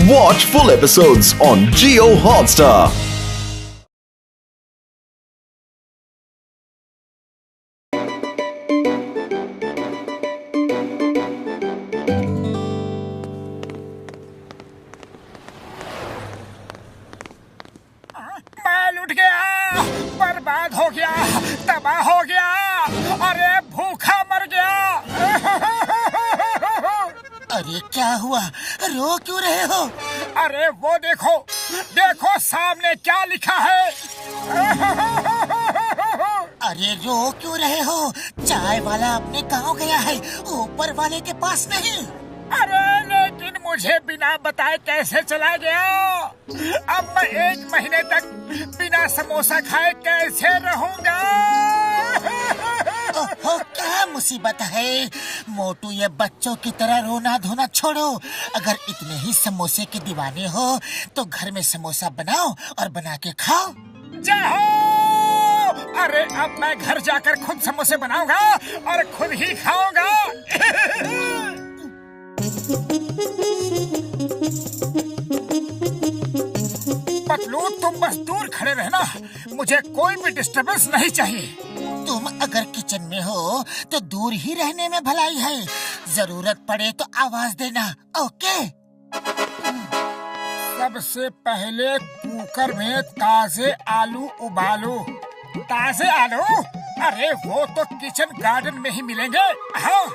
Watch full episodes on Jio Hotstar. मैं लुट गया, बर्बाद हो गया, तबाह हो गया, अरे भूखा मर गया। अरे क्या हुआ, रो क्यों रहे हो? अरे वो देखो, देखो सामने क्या लिखा है। अरे रो क्यों रहे हो? चाय वाला अपने गांव गया है, ऊपर वाले के पास नहीं। अरे लेकिन मुझे बिना बताए कैसे चला गया? अब मैं 1 महीने तक बिना समोसा खाए कैसे रहूंगा? ओहो, क्या मुसीबत है मोटू, ये बच्चों की तरह रोना धोना छोड़ो। अगर इतने ही समोसे के दीवाने हो तो घर में समोसा बनाओ और बना के खाओ। जाओ! अरे अब मैं घर जाकर खुद समोसे बनाऊंगा और खुद ही खाऊंगा। पतलू, तुम बस दूर खड़े रहना, मुझे कोई भी डिस्टर्बेंस नहीं चाहिए। तुम अगर किचन में हो तो दूर ही रहने में भलाई है, जरूरत पड़े तो आवाज देना, ओके? सबसे पहले कुकर में ताजे आलू उबालो। ताजे आलू? अरे वो तो किचन गार्डन में ही मिलेंगे। हाँ।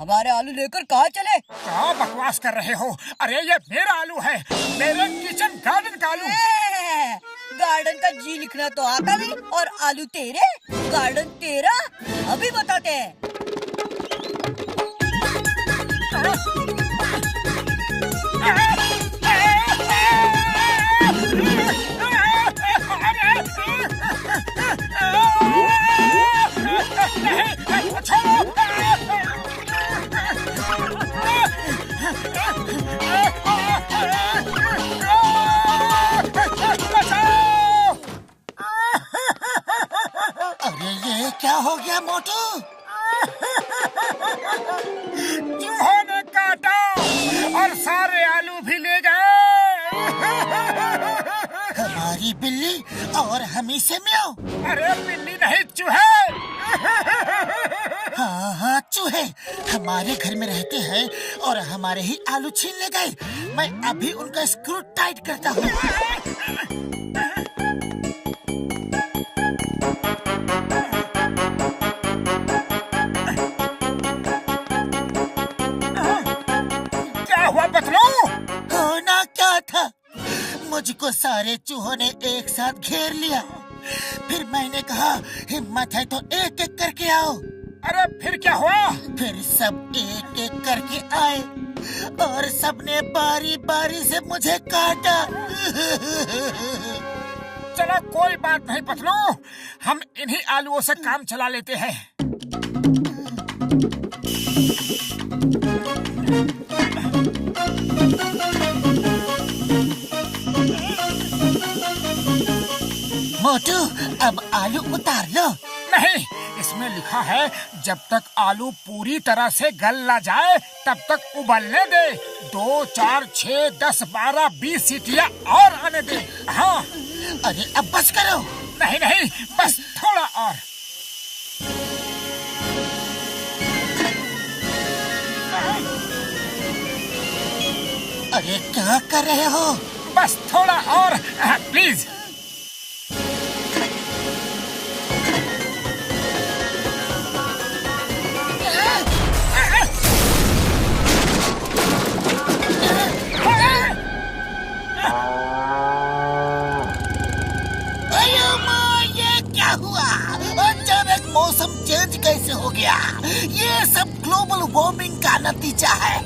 हमारे आलू लेकर कहाँ चले? क्या बकवास कर रहे हो? अरे ये मेरा आलू है, मेरे किचन गार्डन का आलू। गार्डन का जी लिखना तो आता नहीं और आलू तेरे, गार्डन तेरा, अभी बताते हैं। अरे ये क्या हो गया मोटू? चूहों ने काटा और सारे आलू भी ले गए। हमारी बिल्ली और हमी से म्याऊं। अरे बिल्ली नहीं, चूहे। हाँ हाँ, चूहे हमारे घर में रहते हैं और हमारे ही आलू छीन ले गए। मैं अभी उनका स्क्रू टाइट करता हूँ। क्या हुआ पतलू? होना क्या था, मुझको सारे चूहों ने एक साथ घेर लिया। फिर मैंने कहा हिम्मत है तो एक एक करके आओ। अरे फिर क्या हुआ? फिर सब एक एक करके आए और सबने बारी बारी से मुझे काटा। चलो कोई बात नहीं पतलू, हम इन्हीं आलूओं से काम चला लेते हैं। मोटू, अब आलू उतार लो। नहीं, इसमें लिखा है जब तक आलू पूरी तरह से गल ना जाए तब तक उबलने दे। 2, 4, 6, 10, 12, 20 सीटियाँ और आने दे। हाँ। अरे अब बस करो। नहीं नहीं, बस थोड़ा और। अरे क्या कर रहे हो? बस थोड़ा और, प्लीज। मौसम चेंज कैसे हो गया? ये सब ग्लोबल वार्मिंग का नतीजा है।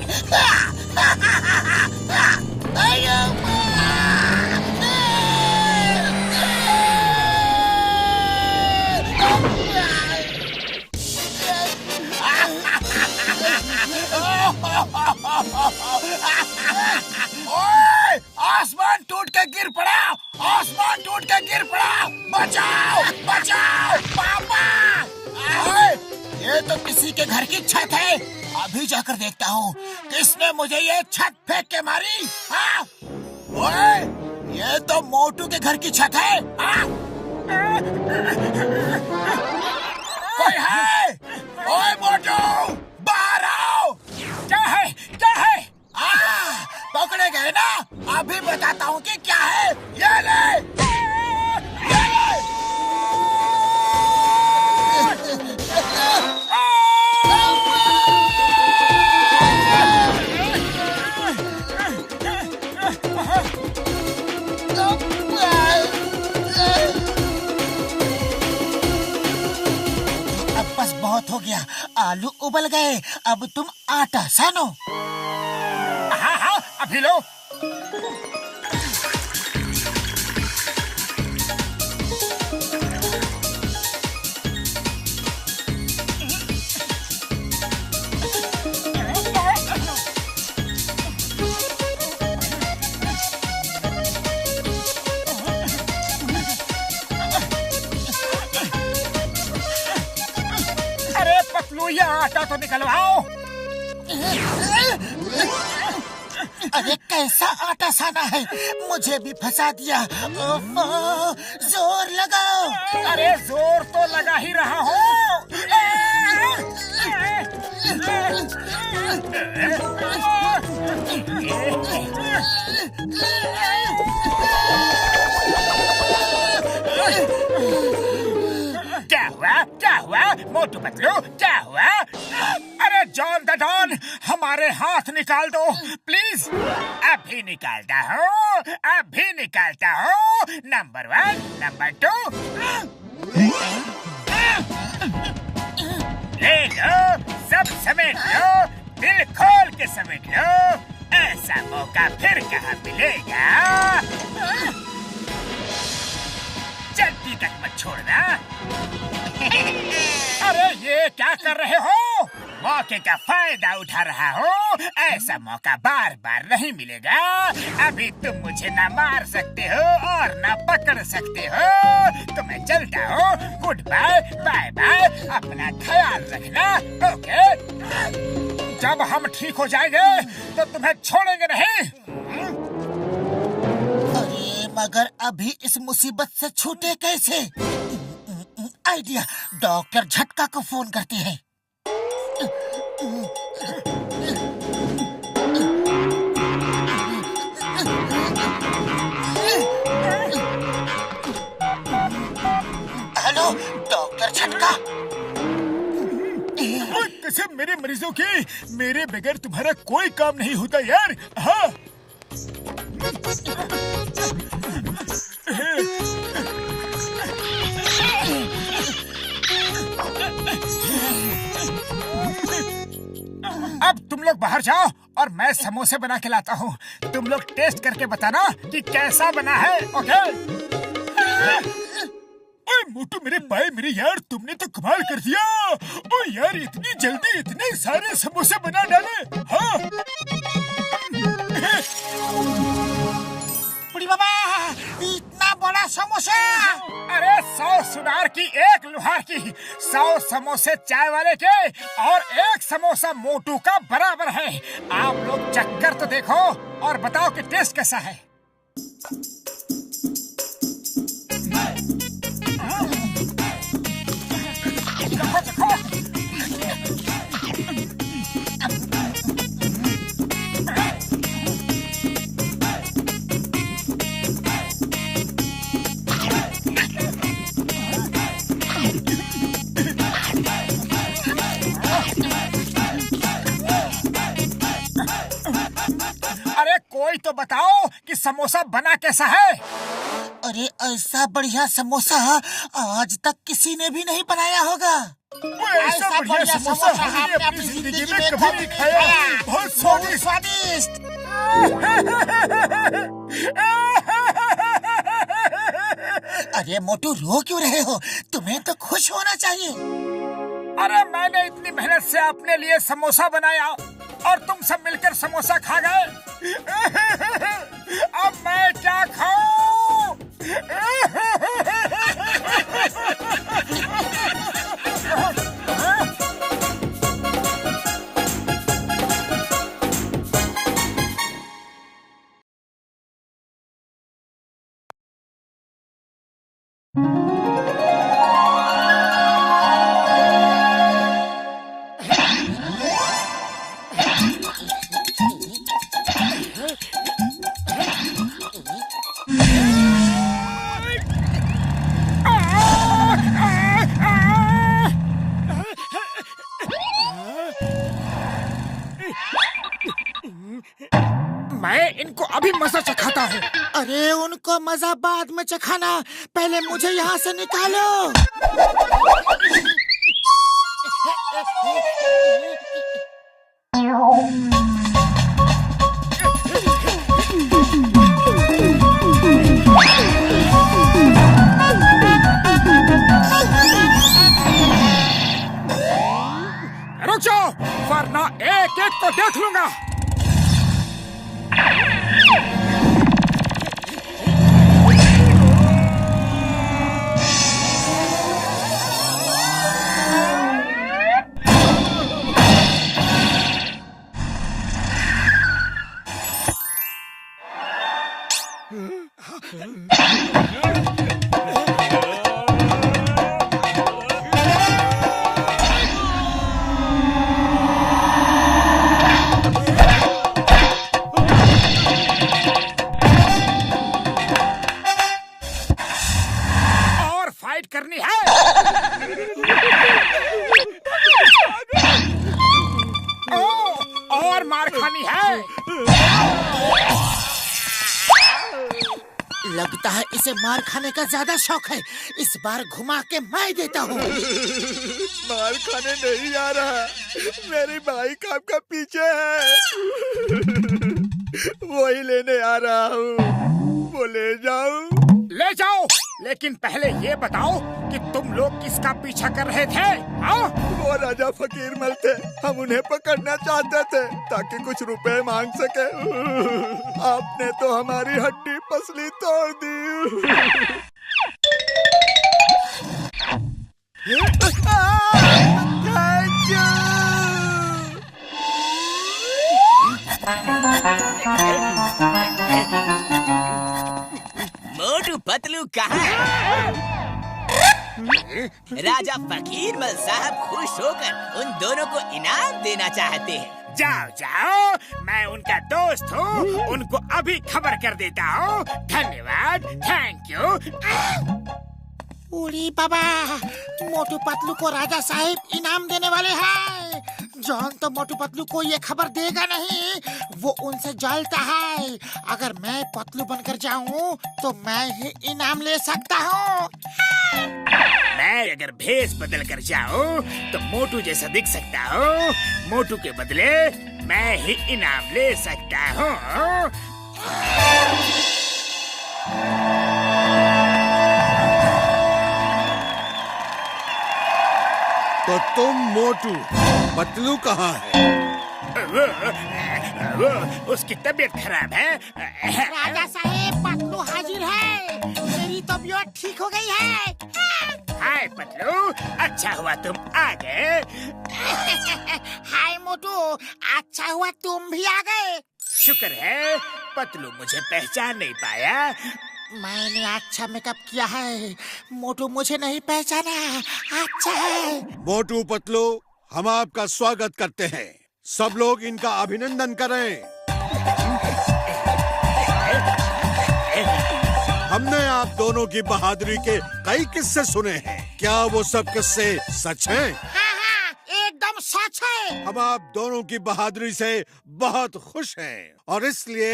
आसमान टूट के गिर पड़ा। बचाओ बचाओ पापा। ये तो किसी के घर की छत है। अभी जाकर देखता हूँ किसने मुझे ये छत फेंक के मारी। ओए, ये तो मोटू के घर की छत है। कोई है? ओए मोटू, बाहर आओ। क्या है क्या है? पकड़े गए ना? अभी बताता हूँ कि क्या है। ये ले। अब बस बहुत हो गया। आलू उबल गए, अब तुम आटा सानो। हाँ, अभी लो। अरे पतलू, ये आटा तो निकलवाओ। अरे कैसा आटा साना है, मुझे भी फंसा दिया। ओफो, जोर लगाओ। अरे जोर तो लगा ही रहा हूँ। क्या हुआ मोटू पतलू, क्या हुआ? अरे जॉन द डॉन, हमारे हाथ निकाल दो प्लीज। अभी निकालता हूँ। Number 1, number 2। ले लो, सब समेट लो, दिल खोल के समेट लो। ऐसा मौका फिर कहाँ मिलेगा। जल्दी तक मत छोड़ना। अरे ये क्या कर रहे हो? मौके का फायदा उठा रहा हो। ऐसा मौका बार बार नहीं मिलेगा। अभी तुम मुझे ना मार सकते हो और ना पकड़ सकते हो। तो मैं चलता हूँ। Good bye, bye bye. अपना ख्याल रखना, ओके? जब हम ठीक हो जाएंगे तो तुम्हें छोड़ेंगे नहीं। अरे मगर अभी इस मुसीबत से छूटे कैसे? आइडिया, डॉक्टर झटका को फोन करते हैं। हेलो डॉक्टर झटका। कसम मेरे मरीजों की, मेरे बगैर तुम्हारा कोई काम नहीं होता यार। हाँ। अब तुम लोग बाहर जाओ और मैं समोसे बना के लाता हूँ। तुम लोग टेस्ट करके बताना कि कैसा बना है, ओके? ओए मोटू, मेरे पाए मेरे यार, तुमने तो कमाल कर दिया। ओ यार, इतनी जल्दी इतने सारे समोसे बना डाले। हाँ। बुढ़ी बाबा, इतना बड़ा समोसा। अरे 100 सुनार की 1 लुहार की, 100 समोसे चाय वाले के और 1 समोसा मोटू का बराबर है। आप लोग चक्कर तो देखो और बताओ कि टेस्ट कैसा है। अरे कोई तो बताओ कि समोसा बना कैसा है। अरे ऐसा बढ़िया समोसा आज तक किसी ने भी नहीं बनाया होगा। ऐसा बढ़िया समोसा हमने अपनी जिंदगी में कभी नहीं खाया। बहुत स्वादिष्ट। अरे मोटू, रो क्यों रहे हो? तुम्हें तो खुश होना चाहिए। अरे मैंने इतनी मेहनत से अपने लिए समोसा बनाया और तुम सब मिलकर समोसा खा गए। अब मैं क्या खाऊं? मैं इनको अभी मजा चखाता हूँ। अरे उनको मजा बाद में चखाना, पहले मुझे यहाँ से निकालो। रुक जाओ, वरना एक एक को देख लूंगा। करनी है। और मार खानी है। लगता है इसे मार खाने का ज्यादा शौक है। इस बार घुमा के मैं देता हूँ। मार खाने नहीं आ रहा, मेरी बाइक आपका पीछे है। वही लेने आ रहा हूँ, वो ले जाऊं? ले जाओ, लेकिन पहले ये बताओ कि तुम लोग किसका पीछा कर रहे थे? हाँ? वो राजा फकीर मल थे, हम उन्हें पकड़ना चाहते थे ताकि कुछ रुपए मांग सके। आपने तो हमारी हड्डी पसली तोड़ दी। मोटू पतलू कहाँ है? राजा फकीर मल साहब खुश होकर उन दोनों को इनाम देना चाहते हैं। जाओ जाओ, मैं उनका दोस्त हूँ, उनको अभी खबर कर देता हूँ। धन्यवाद, थैंक यू। उड़ी बाबा, मोटू पतलू को राजा साहिब इनाम देने वाले हैं। जॉन तो मोटू पतलू को ये खबर देगा नहीं, वो उनसे जलता है। अगर मैं पतलू बनकर जाऊँ तो मैं ही इनाम ले सकता हूँ। मैं अगर भेष बदल कर जाऊँ तो मोटू जैसा दिख सकता हूँ। मोटू के बदले मैं ही इनाम ले सकता हूँ। तो तुम मोटू, पतलू कहाँ है? वो उसकी तबीयत खराब है। राजा साहेब, पतलू हाजिर है। मेरी तबीयत ठीक हो गई है। हाय पतलू, अच्छा हुआ तुम आ गए। हाय मोटू, अच्छा हुआ तुम भी आ गए। शुक्र है पतलू मुझे पहचान नहीं पाया। मैंने अच्छा मेकअप किया है, मोटू मुझे नहीं पहचाना। अच्छा है। मोटू पतलू, हम आपका स्वागत करते हैं। सब लोग इनका अभिनंदन करें। हमने आप दोनों की बहादुरी के कई किस्से सुने हैं। क्या वो सब किस्से सच हैं? हाँ हाँ, एकदम सच है। हम आप दोनों की बहादुरी से बहुत खुश हैं और इसलिए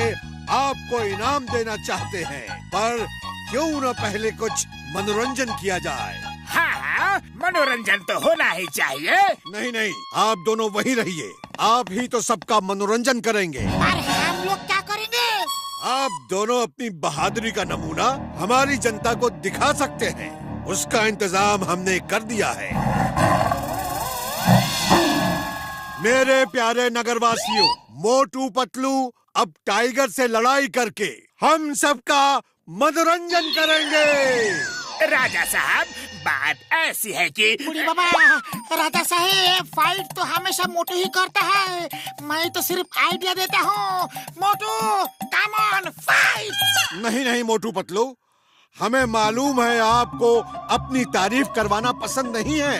आपको इनाम देना चाहते हैं। पर क्यों न पहले कुछ मनोरंजन किया जाए? हाँ, मनोरंजन तो होना ही चाहिए। नहीं नहीं, आप दोनों वहीं रहिए। आप ही तो सबका मनोरंजन करेंगे। पर हम लोग क्या करेंगे? आप दोनों अपनी बहादुरी का नमूना हमारी जनता को दिखा सकते हैं। उसका इंतजाम हमने कर दिया है। मेरे प्यारे नगरवासियों, मोटू पतलू अब टाइगर से लड़ाई करके हम सबका मनोरंजन करेंगे। राजा साहब, बात ऐसी है कि बुढ़ी बाबा, राजा साहेब फाइट तो हमेशा मोटू ही करता है। मैं तो सिर्फ आइडिया देता हूँ। मोटू, कम ऑन फाइट। नहीं नहीं मोटू पतलू, हमें मालूम है आपको अपनी तारीफ करवाना पसंद नहीं है,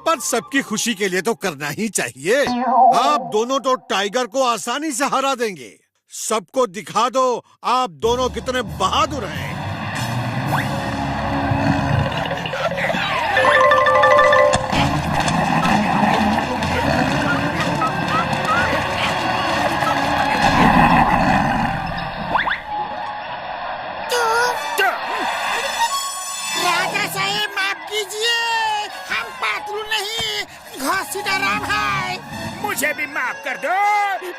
पर सबकी खुशी के लिए तो करना ही चाहिए। आप दोनों तो टाइगर को आसानी से हरा देंगे। सबको दिखा दो आप दोनों कितने बहादुर हैं। राजा साहेब माफ कीजिए, हम पातलू नहीं घसीटाराम है। मुझे भी माफ कर दो,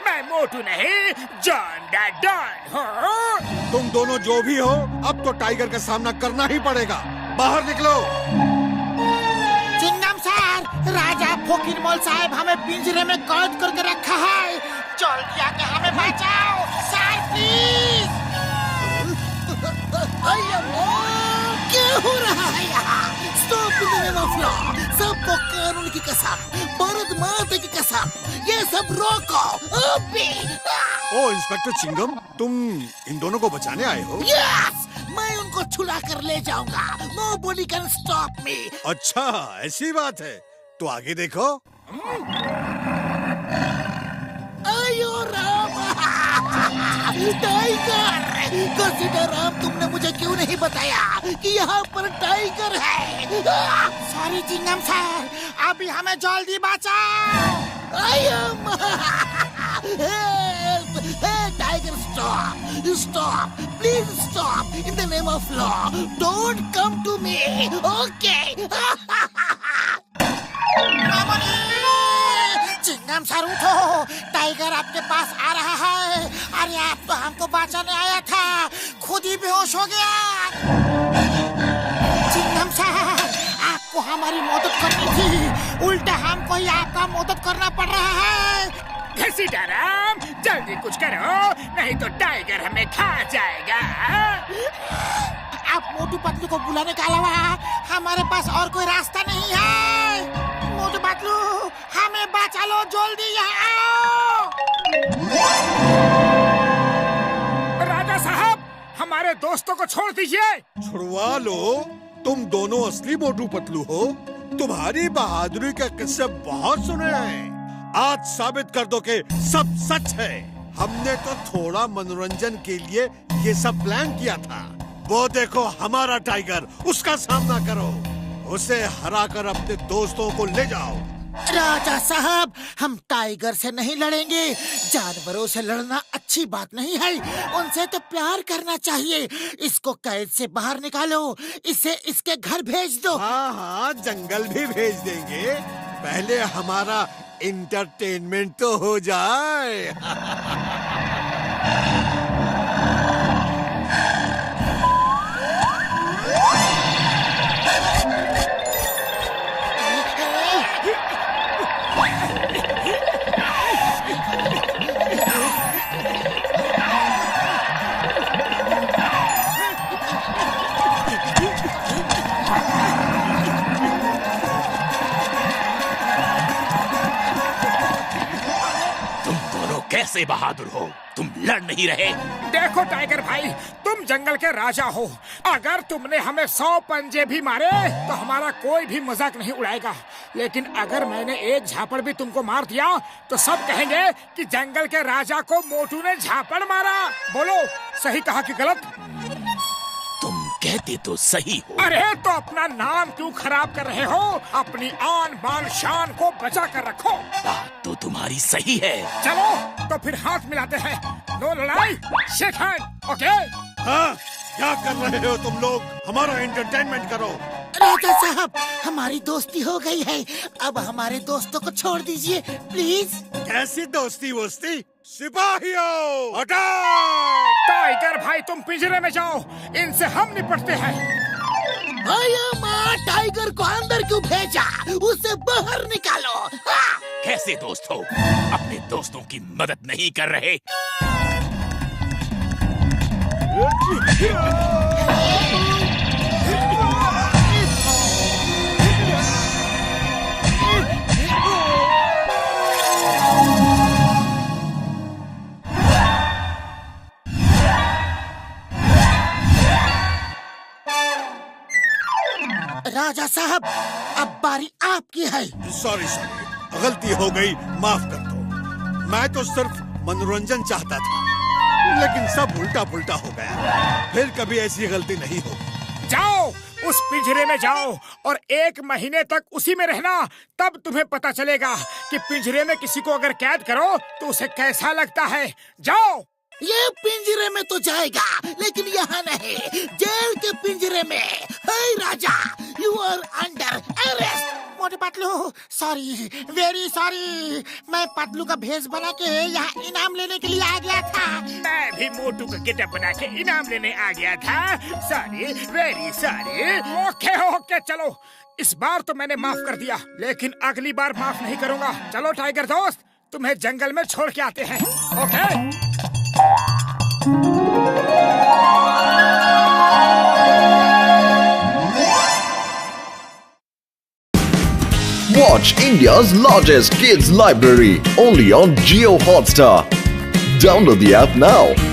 मैं मोटू नहीं जॉन दा डॉन हूँ। तुम दोनों जो भी हो, अब तो टाइगर का सामना करना ही पड़ेगा। बाहर निकलो। चिंगम सर, राजा फोकिरमोल साहब हमें पिंजरे में कैद करके रखा है। जल्दी आके हमें बचाओ सर, प्लीज। क्या हो रहा है यहाँ? Stop the name of law. सबको कानून की कसम, भारत माता की कसम, ये सब रोको अभी। ओ इंस्पेक्टर चिंगम, तुम इन दोनों को बचाने आए हो? यस, मैं उनको छुड़ा कर ले जाऊंगा। Nobody can stop me। अच्छा, ऐसी बात है तो आगे देखो। आयो राम, टाइगर। घसीटाराम, तुमने मुझे क्यों नहीं बताया कि यहाँ पर टाइगर है? सॉरी चिंगम सर, अभी हमें जल्दी बचाओ। आयो Tiger, stop stop, please stop. In the name of law, don't come to me, okay? Chingam sir उठो, टाइगर आपके पास आ रहा है। अरे आप तो हमको बचाने आया था, खुद ही बेहोश हो गया। चिंगम सर, आपको हमारी मदद करनी थी, उल्टा हमको ही आपका मदद करना पड़ रहा है। घसीटाराम, जल्दी कुछ करो, नहीं तो टाइगर हमें खा जाएगा। आप मोटू पतलू को बुलाने के अलावा हमारे पास और कोई रास्ता नहीं है। मोटू पतलू, हमें बचा लो, जल्दी यहाँ आओ। राजा साहब, हमारे दोस्तों को छोड़ दीजिए। छुड़वा लो, तुम दोनों असली मोटू पतलू हो। तुम्हारी बहादुरी के किस्से बहुत सुने हैं, आज साबित कर दो कि सब सच है। हमने तो थोड़ा मनोरंजन के लिए ये सब प्लान किया था। वो देखो हमारा टाइगर, उसका सामना करो, उसे हराकर अपने दोस्तों को ले जाओ। राजा साहब, हम टाइगर से नहीं लड़ेंगे। जानवरों से लड़ना अच्छी बात नहीं है, उनसे तो प्यार करना चाहिए। इसको कैद से बाहर निकालो, इसे इसके घर भेज दो। हाँ हाँ, जंगल भी भेज देंगे, पहले हमारा इंटरटेनमेंट तो हो जाए। कैसे बहादुर हो, तुम लड़ नहीं रहे? देखो टाइगर भाई, तुम जंगल के राजा हो। अगर तुमने हमें 100 पंजे भी मारे तो हमारा कोई भी मजाक नहीं उड़ाएगा। लेकिन अगर मैंने एक झापड़ भी तुमको मार दिया तो सब कहेंगे कि जंगल के राजा को मोटू ने झापड़ मारा। बोलो, सही कहा कि गलत? तुम कहते तो सही हो। अरे तो अपना नाम क्यों खराब कर रहे हो? अपनी आन बान शान को बचा कर रखो। बात तो तुम्हारी सही है। चलो तो फिर हाथ मिलाते हैं, नो लड़ाई, शेक हैंड, ओके? हाँ, क्या कर रहे हो तुम लोग? हमारा एंटरटेनमेंट करो। राजा साहब, हमारी दोस्ती हो गई है, अब हमारे दोस्तों को छोड़ दीजिए प्लीज। कैसी दोस्ती वोस्ती? सिपाहियों, अटैक! टाइगर भाई, तुम पिंजरे में जाओ, इनसे हम निपटते हैं। माँ, टाइगर को अंदर क्यों भेजा? उसे बाहर निकालो। हाँ। कैसे दोस्त हो, अपने दोस्तों की मदद नहीं कर रहे? राजा साहब, अब बारी आपकी है। सॉरी, गलती हो गई, माफ कर दो। मैं तो सिर्फ मनोरंजन चाहता था, लेकिन सब उल्टा पुल्टा हो गया। फिर कभी ऐसी गलती नहीं होगी। जाओ उस पिंजरे में जाओ और 1 महीने तक उसी में रहना, तब तुम्हें पता चलेगा कि पिंजरे में किसी को अगर कैद करो तो उसे कैसा लगता है। जाओ। ये पिंजरे में तो जाएगा, लेकिन यहाँ नहीं, जेल के पिंजरे में। हे राजा, यू आर अंडर अरेस्ट। मोटे पतलू, सॉरी, वेरी सॉरी। मैं पतलू का भेष बना के यहाँ इनाम लेने के लिए आ गया था। मैं भी मोटू का गेटअप बना के इनाम लेने आ गया था। Sorry, very sorry. ओके, चलो, इस बार तो मैंने माफ कर दिया, लेकिन अगली बार माफ नहीं करूँगा। चलो टाइगर दोस्त, तुम्हें जंगल में छोड़ के आते हैं। Okay? Watch India's largest kids library only on Jio Hotstar. Download the app now.